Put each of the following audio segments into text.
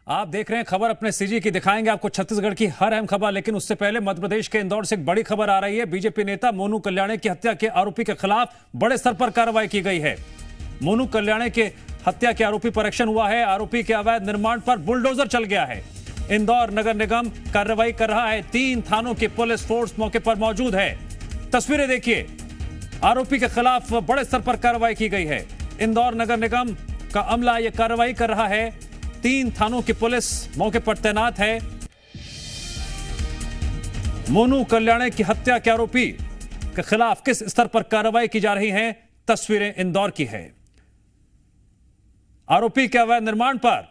आप देख रहे हैं खबर अपने सीजी की। दिखाएंगे आपको छत्तीसगढ़ की हर अहम खबर, लेकिन उससे पहले मध्य प्रदेश के इंदौर से एक बड़ी खबर आ रही है। बीजेपी नेता मोनू कल्याणी की हत्या के आरोपी के खिलाफ बड़े स्तर पर कार्रवाई की गई है। मोनू कल्याणी के हत्या के आरोपी पर एक्शन हुआ है। आरोपी के अवैध निर्माण पर बुलडोजर चल गया है। इंदौर नगर निगम कार्रवाई कर रहा है। 3 थानों की पुलिस फोर्स मौके पर मौजूद है। तस्वीरें देखिए, आरोपी के खिलाफ बड़े स्तर पर कार्रवाई की गई है। इंदौर नगर निगम का अमला यह कार्रवाई कर रहा है। 3 थानों की पुलिस मौके पर तैनात है। मोनू कल्याणी की हत्या के आरोपी के खिलाफ किस स्तर पर कार्रवाई की जा रही है, तस्वीरें इंदौर की है। आरोपी के अवैध निर्माण पर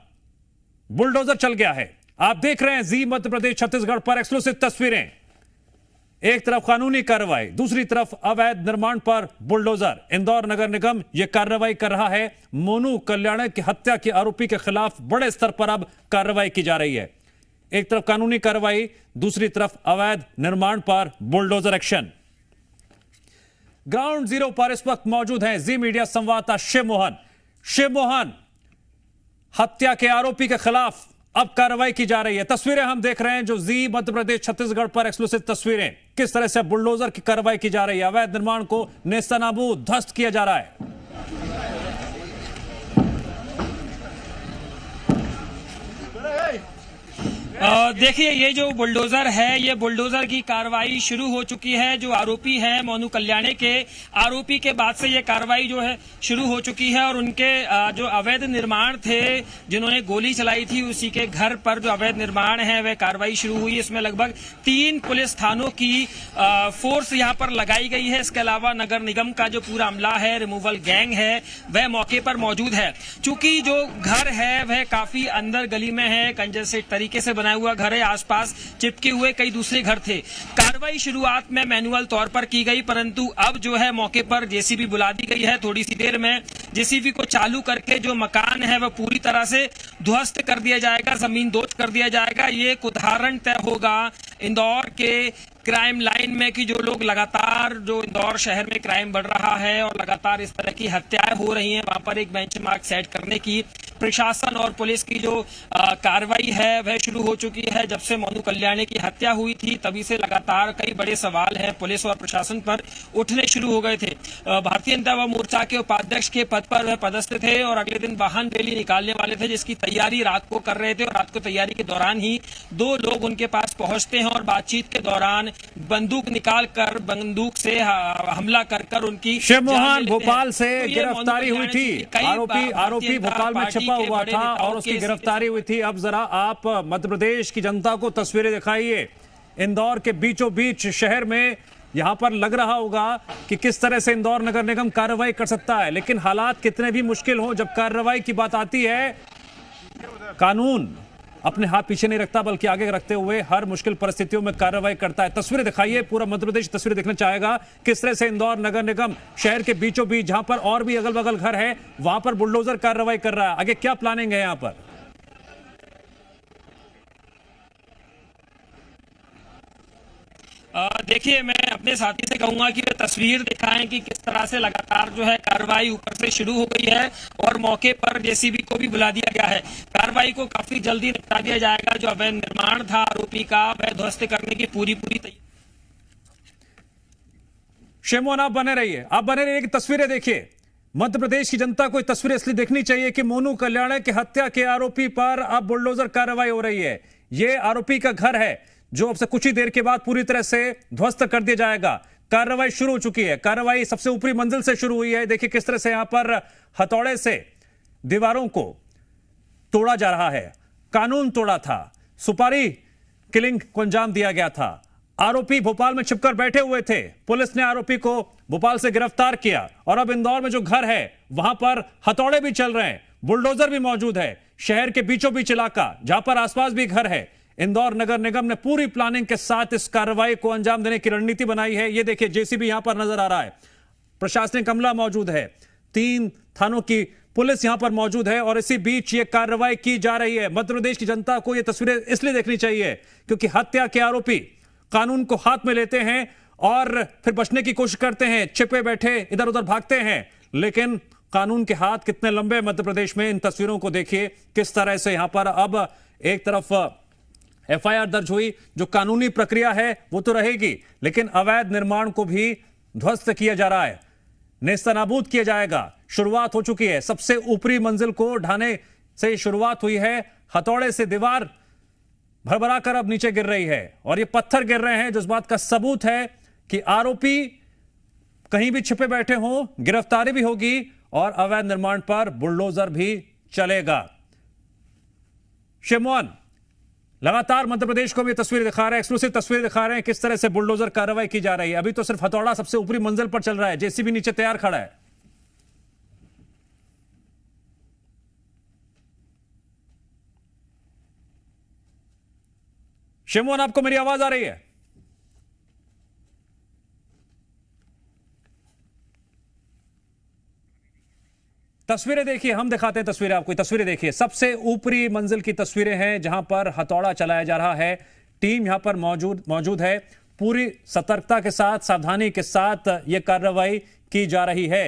बुलडोजर चल गया है। आप देख रहे हैं जी मध्य प्रदेश छत्तीसगढ़ पर एक्सक्लूसिव तस्वीरें। एक तरफ कानूनी कार्रवाई, दूसरी तरफ अवैध निर्माण पर बुलडोजर। इंदौर नगर निगम यह कार्रवाई कर रहा है। मोनू कल्याणी की हत्या के आरोपी के खिलाफ बड़े स्तर पर अब कार्रवाई की जा रही है। एक तरफ कानूनी कार्रवाई, दूसरी तरफ अवैध निर्माण पर बुलडोजर एक्शन। ग्राउंड जीरो पर इस वक्त मौजूद हैं जी मीडिया संवाददाता शिव मोहन। शिव मोहन, हत्या के आरोपी के खिलाफ अब कार्रवाई की जा रही है। तस्वीरें हम देख रहे हैं जो जी मध्य प्रदेश छत्तीसगढ़ पर एक्सक्लूसिव तस्वीरें, किस तरह से बुलडोजर की कार्रवाई की जा रही है। अवैध निर्माण को नेस्तनाबूद ध्वस्त किया जा रहा है। देखिए, ये जो बुलडोजर है, ये बुलडोजर की कार्रवाई शुरू हो चुकी है। जो आरोपी है मोनू कल्याणी के, आरोपी के बाद से ये कार्रवाई जो है शुरू हो चुकी है। और उनके जो अवैध निर्माण थे, जिन्होंने गोली चलाई थी, उसी के घर पर जो अवैध निर्माण है वह कार्रवाई शुरू हुई। इसमें लगभग 3 पुलिस थानों की फोर्स यहाँ पर लगाई गई है। इसके अलावा नगर निगम का जो पूरा अमला है, रिमूवल गैंग है, वह मौके पर मौजूद है। चूंकि जो घर है वह काफी अंदर गली में है, कंजेस्टेड तरीके से हुआ घर है, आसपास चिपके हुए कई दूसरे घर थे। कार्रवाई शुरुआत में मैनुअल तौर पर की गई, परंतु अब जो है मौके पर जेसीबी बुला दी गई है। थोड़ी सी देर में जेसीबी को चालू करके जो मकान है वह पूरी तरह से ध्वस्त कर दिया जाएगा, जमीन दोस्त कर दिया जाएगा। ये एक उदाहरण तय होगा इंदौर के क्राइम लाइन में कि जो लोग लगातार, जो इंदौर शहर में क्राइम बढ़ रहा है और लगातार इस तरह की हत्याएं हो रही हैं, वहां पर एक बेंचमार्क सेट करने की प्रशासन और पुलिस की जो कार्रवाई है वह शुरू हो चुकी है। जब से मोनू कल्याणी की हत्या हुई थी, तभी से लगातार कई बड़े सवाल हैं पुलिस और प्रशासन पर उठने शुरू हो गए थे। भारतीय जनता युवा मोर्चा के उपाध्यक्ष के पद पर वह पदस्थ थे और अगले दिन वाहन रैली निकालने वाले थे, जिसकी तैयारी रात को कर रहे थे। और रात को तैयारी के दौरान ही 2 लोग उनके पास पहुंचते हैं और बातचीत के दौरान बंदूक निकाल कर, बंदूक से हमला कर उनकी। शिव मोहन, भोपाल से गिरफ्तारी हुई थी। आरोपी भोपाल में छुपा हुआ था और उसकी गिरफ्तारी हुई थी। अब जरा आप मध्य प्रदेश की जनता को तस्वीरें दिखाइए। इंदौर के बीचों बीच शहर में यहां पर लग रहा होगा कि किस तरह से इंदौर नगर निगम कार्रवाई कर सकता है, लेकिन हालात कितने भी मुश्किल हो, जब कार्रवाई की बात आती है, कानून अपने हाथ पीछे नहीं रखता बल्कि आगे रखते हुए हर मुश्किल परिस्थितियों में कार्रवाई करता है। तस्वीरें दिखाइए, पूरा मध्य प्रदेश तस्वीरें देखना चाहेगा किस तरह से इंदौर नगर निगम शहर के बीचों बीच, जहां पर और भी अगल बगल घर है, वहां पर बुलडोजर कार्रवाई कर रहा है। आगे क्या प्लानिंग है यहां पर? देखिए, मैं अपने साथी से कहूंगा कि वे तस्वीर दिखाएं कि किस तरह से लगातार जो है कार्रवाई ऊपर से शुरू हो गई है और मौके पर जेसीबी को भी बुला दिया गया है। कार्रवाई को काफी जल्दी निपटा दिया जाएगा। जो अवैध निर्माण था आरोपी का, वह ध्वस्त करने की पूरी तैयारी। शेमोन, आप बने रहिए कि तस्वीरें देखिए। मध्य प्रदेश की जनता को तस्वीरें इसलिए देखनी चाहिए कि मोनू कल्याणी की हत्या के आरोपी पर अब बुलडोजर कार्रवाई हो रही है। यह आरोपी का घर है जो अब से कुछ ही देर के बाद पूरी तरह से ध्वस्त कर दिया जाएगा। कार्रवाई शुरू हो चुकी है। कार्रवाई सबसे ऊपरी मंजिल से शुरू हुई है। देखिए किस तरह से यहां पर हथौड़े से दीवारों को तोड़ा जा रहा है। कानून तोड़ा था, सुपारी किलिंग को अंजाम दिया गया था। आरोपी भोपाल में छिपकर बैठे हुए थे। पुलिस ने आरोपी को भोपाल से गिरफ्तार किया और अब इंदौर में जो घर है वहां पर हथौड़े भी चल रहे हैं, बुलडोजर भी मौजूद है। शहर के बीचों बीच इलाका जहां पर आसपास भी घर है। इंदौर नगर निगम ने पूरी प्लानिंग के साथ इस कार्रवाई को अंजाम देने की रणनीति बनाई है। यह देखिए, जेसीबी यहां पर नजर आ रहा है, प्रशासनिक अमला मौजूद है, 3 थानों की पुलिस यहां पर मौजूद है और इसी बीच यह कार्रवाई की जा रही है। मध्य प्रदेश की जनता को यह तस्वीरें इसलिए देखनी चाहिए क्योंकि हत्या के आरोपी कानून को हाथ में लेते हैं और फिर बचने की कोशिश करते हैं, छिपे बैठे इधर उधर भागते हैं, लेकिन कानून के हाथ कितने लंबे मध्य प्रदेश में। इन तस्वीरों को देखिए किस तरह से यहां पर अब एक तरफ एफआईआर दर्ज हुई, जो कानूनी प्रक्रिया है वो तो रहेगी, लेकिन अवैध निर्माण को भी ध्वस्त किया जा रहा है, नेस्तनाबूद किया जाएगा। शुरुआत हो चुकी है, सबसे ऊपरी मंजिल को ढाने से शुरुआत हुई है, हथौड़े से दीवार भरभरा कर अब नीचे गिर रही है और ये पत्थर गिर रहे हैं, जो इस बात का सबूत है कि आरोपी कहीं भी छिपे बैठे हों, गिरफ्तारी भी होगी और अवैध निर्माण पर बुलडोजर भी चलेगा। शिवमोहन लगातार मध्य प्रदेश को भी तस्वीर दिखा रहे हैं, एक्सक्लूसिव तस्वीर दिखा रहे हैं किस तरह से बुलडोजर कार्रवाई की जा रही है। अभी तो सिर्फ हथौड़ा सबसे ऊपरी मंजिल पर चल रहा है, जेसीबी नीचे तैयार खड़ा है। शिवमोहन, आपको मेरी आवाज आ रही है? तस्वीरें देखिए, हम दिखाते हैं तस्वीरें आपको। तस्वीरें देखिए, सबसे ऊपरी मंजिल की तस्वीरें हैं जहां पर हथौड़ा चलाया जा रहा है। टीम यहां पर मौजूद है, पूरी सतर्कता के साथ, सावधानी के साथ यह कार्रवाई की जा रही है।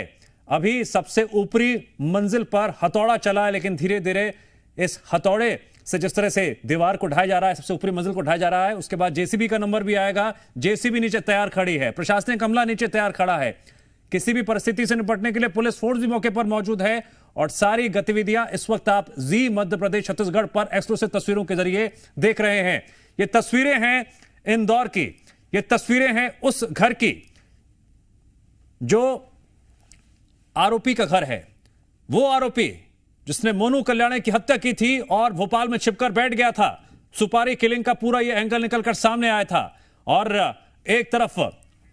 अभी सबसे ऊपरी मंजिल पर हथौड़ा चला है, लेकिन धीरे धीरे इस हथौड़े से जिस तरह से दीवार को ढाया जा रहा है, सबसे ऊपरी मंजिल को ढाया जा रहा है, उसके बाद जेसीबी का नंबर भी आएगा। जेसीबी नीचे तैयार खड़ी है, प्रशासनिक अमला नीचे तैयार खड़ा है। किसी भी परिस्थिति से निपटने के लिए पुलिस फोर्स भी मौके पर मौजूद है और सारी गतिविधियां इस वक्त आप जी मध्य प्रदेश छत्तीसगढ़ पर एक्सक्लूसिव तस्वीरों के जरिए देख रहे हैं। ये तस्वीरें हैं इंदौर की, ये तस्वीरें हैं उस घर की जो आरोपी का घर है। वो आरोपी जिसने मोनू कल्याणी की हत्या की थी और भोपाल में छिपकर बैठ गया था। सुपारी किलिंग का पूरा ये एंगल निकलकर सामने आया था और एक तरफ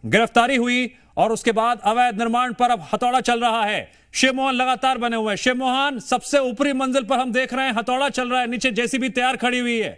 गिरफ्तारी हुई और उसके बाद अवैध निर्माण पर अब हथौड़ा चल रहा है। शिवमोहन लगातार बने हुए हैं। शिवमोहन, सबसे ऊपरी मंजिल पर हम देख रहे हैं हथौड़ा चल रहा है, नीचे जेसीबी तैयार खड़ी हुई है।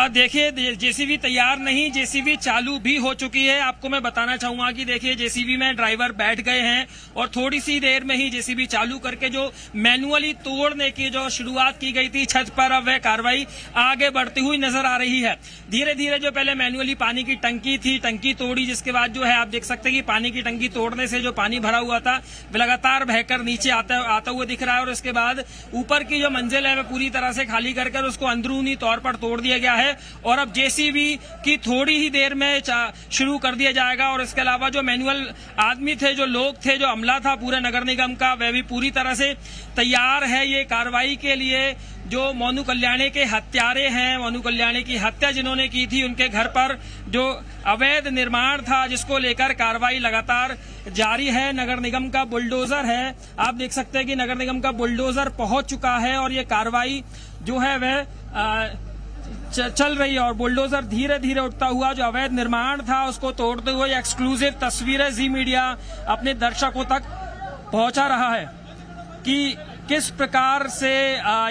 देखिए, जेसीबी तैयार नहीं, जेसीबी चालू भी हो चुकी है। आपको मैं बताना चाहूंगा कि देखिए जेसीबी में ड्राइवर बैठ गए हैं और थोड़ी सी देर में ही जेसीबी चालू करके जो मैनुअली तोड़ने की जो शुरुआत की गई थी छत पर, अब वह कार्रवाई आगे बढ़ती हुई नजर आ रही है। धीरे धीरे जो पहले मैनुअली पानी की टंकी थी, टंकी तोड़ी, जिसके बाद जो है आप देख सकते हैं कि पानी की टंकी तोड़ने से जो पानी भरा हुआ था वह लगातार बहकर नीचे आता हुआ दिख रहा है और उसके बाद ऊपर की जो मंजिल है वह पूरी तरह से खाली कर उसको अंदरूनी तौर पर तोड़ दिया गया है और अब जेसीबी की थोड़ी ही देर में शुरू कर दिया जाएगा। और इसके अलावा जो मैनुअल आदमी थे, जो लोग थे, जो अमला था पूरे नगर निगम का, वह भी पूरी तरह से तैयार है ये कार्रवाई के लिए। जो मोनू कल्याणी के हत्यारे हैं, मोनू कल्याणी की हत्या जिन्होंने की थी, उनके घर पर जो अवैध निर्माण था जिसको लेकर कार्रवाई लगातार जारी है। नगर निगम का बुलडोजर है, आप देख सकते हैं कि नगर निगम का बुलडोजर पहुंच चुका है और ये कार्रवाई जो है वह चल रही है और बुलडोजर धीरे धीरे उठता हुआ जो अवैध निर्माण था उसको तोड़ते हुए एक्सक्लूसिव तस्वीरें जी मीडिया अपने दर्शकों तक पहुंचा रहा है कि किस प्रकार से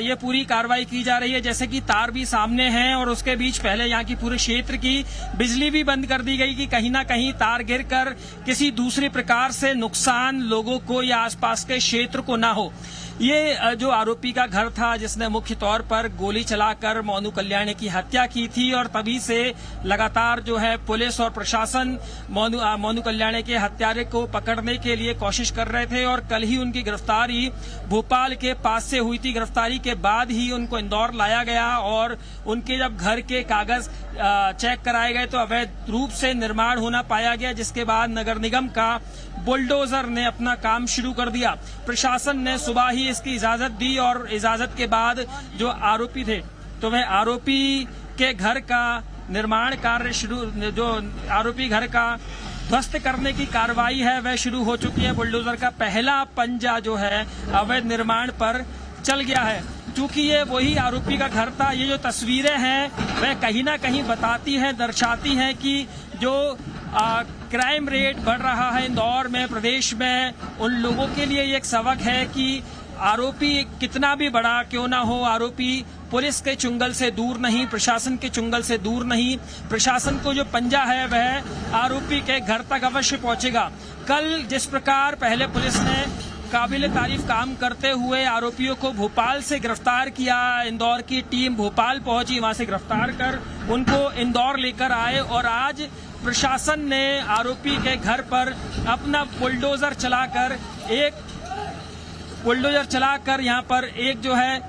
ये पूरी कार्रवाई की जा रही है। जैसे कि तार भी सामने हैं और उसके बीच पहले यहाँ की पूरे क्षेत्र की बिजली भी बंद कर दी गई कि कहीं ना कहीं तार गिरकर किसी दूसरी प्रकार से नुकसान लोगों को या आसपास के क्षेत्र को ना हो। ये जो आरोपी का घर था जिसने मुख्य तौर पर गोली चलाकर मोनू कल्याणी की हत्या की थी और तभी से लगातार जो है पुलिस और प्रशासन मोनू कल्याणी के हत्यारे को पकड़ने के लिए कोशिश कर रहे थे और कल ही उनकी गिरफ्तारी भोपाल के पास से हुई थी। गिरफ्तारी के बाद ही उनको इंदौर लाया गया और उनके जब घर के कागज चेक कराए गए तो अवैध रूप से निर्माण होना पाया गया, जिसके बाद नगर निगम का बुलडोजर ने अपना काम शुरू कर दिया। प्रशासन ने सुबह ही इसकी इजाजत दी और इजाजत के बाद जो आरोपी थे तो वह आरोपी के घर का निर्माण कार्य जो आरोपी घर का ध्वस्त करने की कार्रवाई है वह शुरू हो चुकी है। बुलडोजर का पहला पंजा जो है अवैध निर्माण पर चल गया है। क्योंकि ये वही आरोपी का घर था, ये जो तस्वीरें हैं वह कहीं ना कहीं बताती हैं, दर्शाती हैं कि जो क्राइम रेट बढ़ रहा है इंदौर में, प्रदेश में, उन लोगों के लिए ये एक सबक है कि आरोपी कितना भी बड़ा क्यों ना हो, आरोपी पुलिस के चुंगल से दूर नहीं, प्रशासन के चुंगल से दूर नहीं। प्रशासन को जो पंजा है वह आरोपी के घर तक अवश्य पहुंचेगा। कल जिस प्रकार पहले पुलिस ने काबिल तारीफ काम करते हुए आरोपियों को भोपाल से गिरफ्तार किया, इंदौर की टीम भोपाल पहुंची, वहां से गिरफ्तार कर उनको इंदौर लेकर आए और आज प्रशासन ने आरोपी के घर पर अपना बुलडोजर चलाकर यहाँ पर एक जो है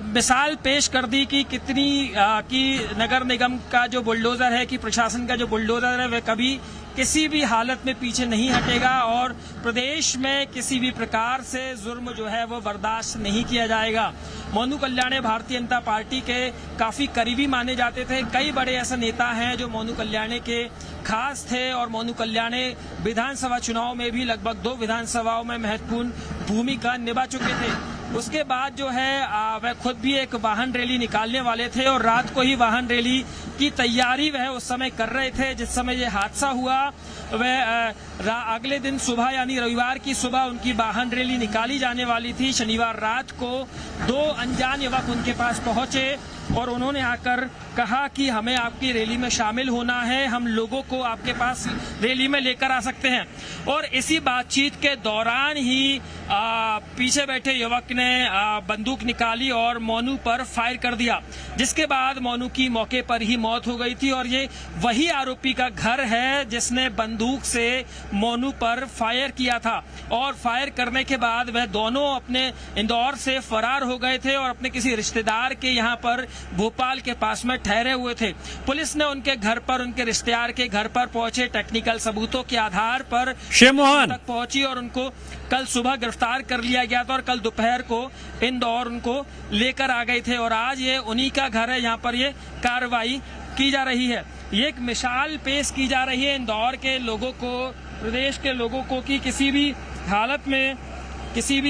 मिसाल पेश कर दी कि कितनी कि नगर निगम का जो बुलडोजर है, कि प्रशासन का जो बुलडोजर है, वह कभी किसी भी हालत में पीछे नहीं हटेगा और प्रदेश में किसी भी प्रकार से जुर्म जो है वो बर्दाश्त नहीं किया जाएगा। मोनू कल्याणी भारतीय जनता पार्टी के काफी करीबी माने जाते थे। कई बड़े ऐसे नेता हैं जो मोनू कल्याणी के खास थे और मोनू कल्याणी विधानसभा चुनाव में भी लगभग 2 विधानसभाओं में महत्वपूर्ण भूमिका निभा चुके थे। उसके बाद जो है वह खुद भी एक वाहन रैली निकालने वाले थे और रात को ही वाहन रैली की तैयारी वह उस समय कर रहे थे जिस समय ये हादसा हुआ। वह अगले दिन सुबह यानी रविवार की सुबह उनकी वाहन रैली निकाली जाने वाली थी। शनिवार रात को 2 अनजान युवक उनके पास पहुंचे और उन्होंने आकर कहा कि हमें आपकी रैली में शामिल होना है, हम लोगों को आपके पास रैली में लेकर आ सकते हैं। और इसी बातचीत के दौरान ही पीछे बैठे युवक ने बंदूक निकाली और मोनू पर फायर कर दिया, जिसके बाद मोनू की मौके पर ही मौत हो गई थी। और ये वही आरोपी का घर है जिसने बंदूक से मोनू पर फायर किया था और फायर करने के बाद वह दोनों अपने इंदौर से फरार हो गए थे और अपने किसी रिश्तेदार के यहाँ पर भोपाल के पास में ठहरे हुए थे। पुलिस ने उनके घर पर, उनके रिश्तेदार के घर पर पहुंचे, टेक्निकल सबूतों के आधार पर तक पहुंची और उनको कल सुबह गिरफ्तार कर लिया गया था और कल दोपहर को इंदौर उनको लेकर आ गए थे और आज ये उन्हीं का घर है, यहाँ पर ये कार्रवाई की जा रही है। ये एक मिसाल पेश की जा रही है इंदौर के लोगों को, प्रदेश के लोगों को, कि किसी भी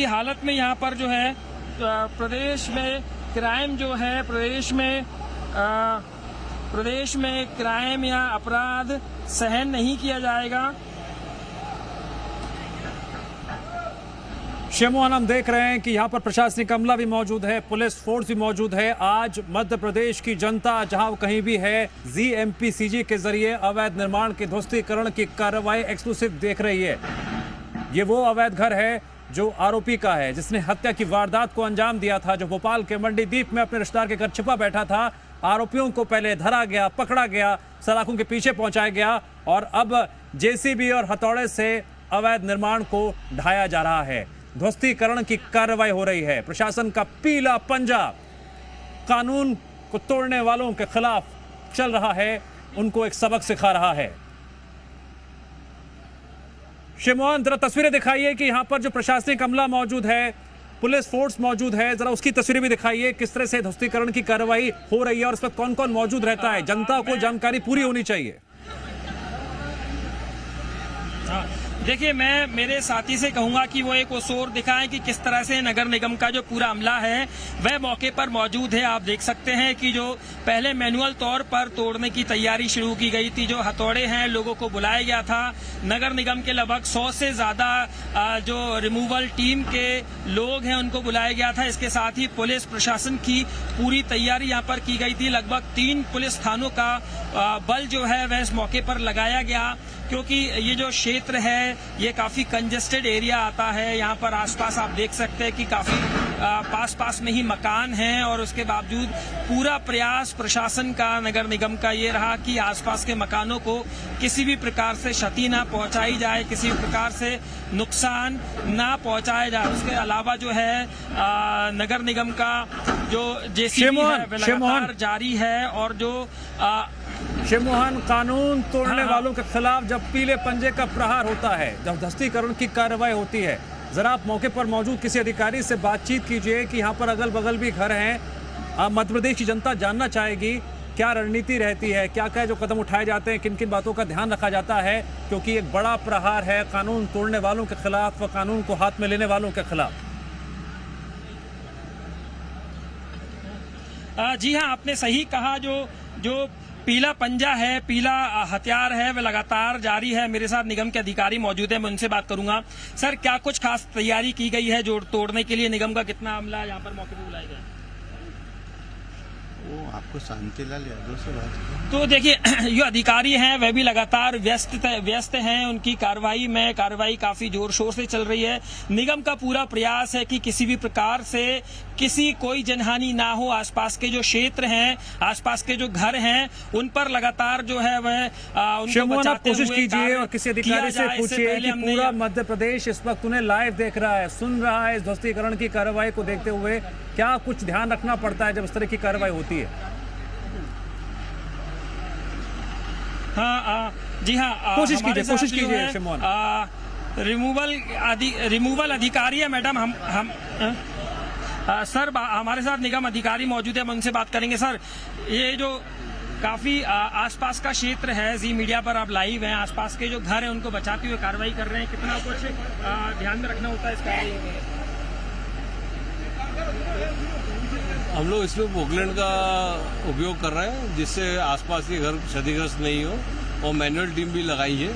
हालत में यहाँ पर जो है प्रदेश में क्राइम जो है, प्रदेश में क्राइम या अपराध सहन नहीं किया जाएगा। शेमोहन, हम देख रहे हैं कि यहाँ पर प्रशासनिक अमला भी मौजूद है, पुलिस फोर्स भी मौजूद है। आज मध्य प्रदेश की जनता जहाँ कहीं भी है, GMPCG के जरिए अवैध निर्माण के ध्वस्तीकरण की कार्रवाई एक्सक्लूसिव देख रही है। ये वो अवैध घर है जो आरोपी का है, जिसने हत्या की वारदात को अंजाम दिया था, जो भोपाल के मंडीदीप में अपने रिश्तेदार के घर छिपा बैठा था। आरोपियों को पहले धरा गया, पकड़ा गया, सलाखों के पीछे पहुंचाया गया और अब JCB और हथौड़े से अवैध निर्माण को ढाया जा रहा है। ध्वस्तीकरण की कार्रवाई हो रही है। प्रशासन का पीला पंजा कानून को तोड़ने वालों के खिलाफ चल रहा है, उनको एक सबक सिखा रहा है। शेमोहन, जरा तस्वीरें दिखाइए कि यहाँ पर जो प्रशासनिक अमला मौजूद है, पुलिस फोर्स मौजूद है, जरा उसकी तस्वीरें भी दिखाइए, किस तरह से ध्वस्तीकरण की कार्रवाई हो रही है और इस वक्त कौन कौन मौजूद रहता है। जनता को जानकारी पूरी होनी चाहिए। देखिए, मैं मेरे साथी से कहूंगा कि वो एक ओर दिखाएं कि किस तरह से नगर निगम का जो पूरा अमला है वह मौके पर मौजूद है। आप देख सकते हैं कि जो पहले मैनुअल तौर पर तोड़ने की तैयारी शुरू की गई थी, जो हथौड़े हैं लोगों को बुलाया गया था। नगर निगम के लगभग 100 से ज्यादा जो रिमूवल टीम के लोग हैं उनको बुलाया गया था। इसके साथ ही पुलिस प्रशासन की पूरी तैयारी यहाँ पर की गई थी। लगभग 3 पुलिस थानों का बल जो है वह इस मौके पर लगाया गया, क्योंकि ये जो क्षेत्र है ये काफी कंजेस्टेड एरिया आता है। यहाँ पर आसपास आप देख सकते हैं कि काफी पास में ही मकान हैं और उसके बावजूद पूरा प्रयास प्रशासन का, नगर निगम का ये रहा कि आसपास के मकानों को किसी भी प्रकार से क्षति ना पहुंचाई जाए, किसी भी प्रकार से नुकसान ना पहुंचाया जाए। उसके अलावा जो है नगर निगम का जो JCB है वह लगातार जारी है और जो शेमोहन, कानून तोड़ने वालों के खिलाफ जब पीले पंजे का प्रहार होता है, जब ध्वस्तीकरण की कार्रवाई होती है, जरा आप मौके पर मौजूद किसी अधिकारी से बातचीत कीजिए कि यहाँ पर अगल बगल भी घर हैं। मध्य प्रदेश की जनता जानना चाहेगी क्या रणनीति रहती है, क्या क्या जो कदम उठाए जाते हैं, किन किन बातों का ध्यान रखा जाता है, क्योंकि एक बड़ा प्रहार है कानून तोड़ने वालों के खिलाफ व कानून को हाथ में लेने वालों के खिलाफ। जी हाँ, आपने सही कहा। जो पीला पंजा है, पीला हथियार है, वह लगातार जारी है। मेरे साथ निगम के अधिकारी मौजूद हैं, मैं उनसे बात करूंगा। सर, क्या कुछ खास तैयारी की गई है जो तोड़ने के लिए? निगम का कितना अमला यहाँ पर मौके पर बुलाया गया? वो आपको शांतिलाल यादव से बात करें। तो देखिए, जो अधिकारी हैं वह भी लगातार व्यस्त हैं। उनकी कार्रवाई काफी जोर शोर से चल रही है। निगम का पूरा प्रयास है कि किसी भी प्रकार से कोई जनहानि ना हो। आसपास के जो क्षेत्र हैं, आसपास के जो घर हैं, उन पर लगातार जो है वह उनको बचाते कोशिश हुए कीजिए और किसी अधिकारी से पूछिए कि पूरा मध्य प्रदेश इस वक्त उन्हें लाइव देख रहा है, सुन रहा है। इस ध्वस्तीकरण की कार्रवाई को देखते हुए क्या कुछ ध्यान रखना पड़ता है जब इस तरह की कार्रवाई होती है? हाँ, जी हाँ, कोशिश कीजिए शिमोन। रिमूवल अधिकारी है मैडम। हम सर, हमारे साथ निगम अधिकारी मौजूद है, हम उनसे बात करेंगे। सर, ये जो काफी आसपास का क्षेत्र है, जी मीडिया पर आप लाइव हैं, आसपास के जो घर हैं उनको बचाते हुए कार्रवाई कर रहे हैं, कितना कुछ ध्यान में रखना होता है इस कार्रवाई में? हम लोग इसमें पोकलैंड का उपयोग कर रहे हैं जिससे आसपास के घर क्षतिग्रस्त नहीं हो, और मैनुअल टीम भी लगाई है।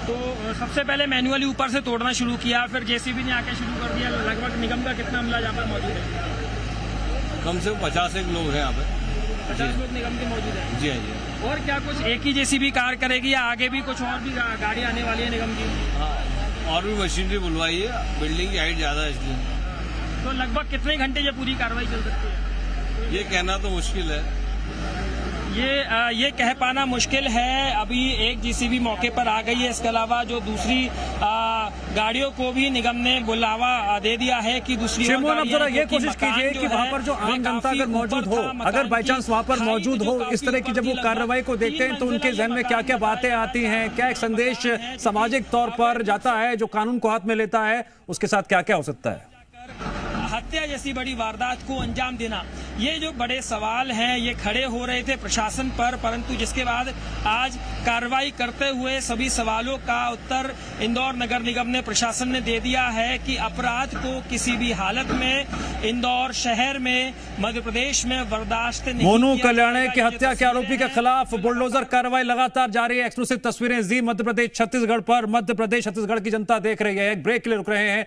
तो सबसे पहले मैन्युअली ऊपर से तोड़ना शुरू किया, फिर जेसीबी ने आके शुरू कर दिया। लगभग निगम का कितना अमला यहाँ पर मौजूद है? कम से कम 51 लोग हैं यहाँ पे। 50 लोग निगम के मौजूद हैं। जी हाँ, जी। और क्या कुछ एक ही जेसीबी कार करेगी या आगे भी कुछ और भी गाड़ी आने वाली है निगम की? हाँ, और भी मशीनरी बुलवाई है, बिल्डिंग की हाइट ज्यादा है इसलिए। तो लगभग कितने घंटे ये पूरी कार्रवाई चल सकती है? ये कहना तो मुश्किल है। ये कह पाना मुश्किल है। अभी एक जेसीबी मौके पर आ गई है। इसके अलावा जो दूसरी गाड़ियों को भी निगम ने बुलावा दे दिया है कि दूसरी शिमोन, अब जरा ये कोशिश कीजिए कि वहाँ पर जो आम जनता अगर मौजूद हो, अगर बाई चांस वहाँ पर मौजूद हो, इस तरह की जब वो कार्रवाई को देखते हैं तो उनके जहन में क्या क्या बातें आती हैं, क्या एक संदेश सामाजिक तौर पर जाता है जो कानून को हाथ में लेता है, उसके साथ क्या क्या हो सकता है? हत्या जैसी बड़ी वारदात को अंजाम देना, ये जो बड़े सवाल हैं ये खड़े हो रहे थे प्रशासन पर, परंतु जिसके बाद आज कार्रवाई करते हुए सभी सवालों का उत्तर इंदौर नगर निगम ने, प्रशासन ने दे दिया है कि अपराध को किसी भी हालत में इंदौर शहर में, मध्य प्रदेश में बर्दाश्त नहीं। मोनू कल्याणे की हत्या के आरोपी के खिलाफ बुलडोजर कार्रवाई लगातार जारी है। एक्सक्लूसिव तस्वीरें जी मध्य प्रदेश छत्तीसगढ़ पर। मध्य प्रदेश छत्तीसगढ़ की जनता देख रही है। एक ब्रेक के लिए रुक रहे हैं।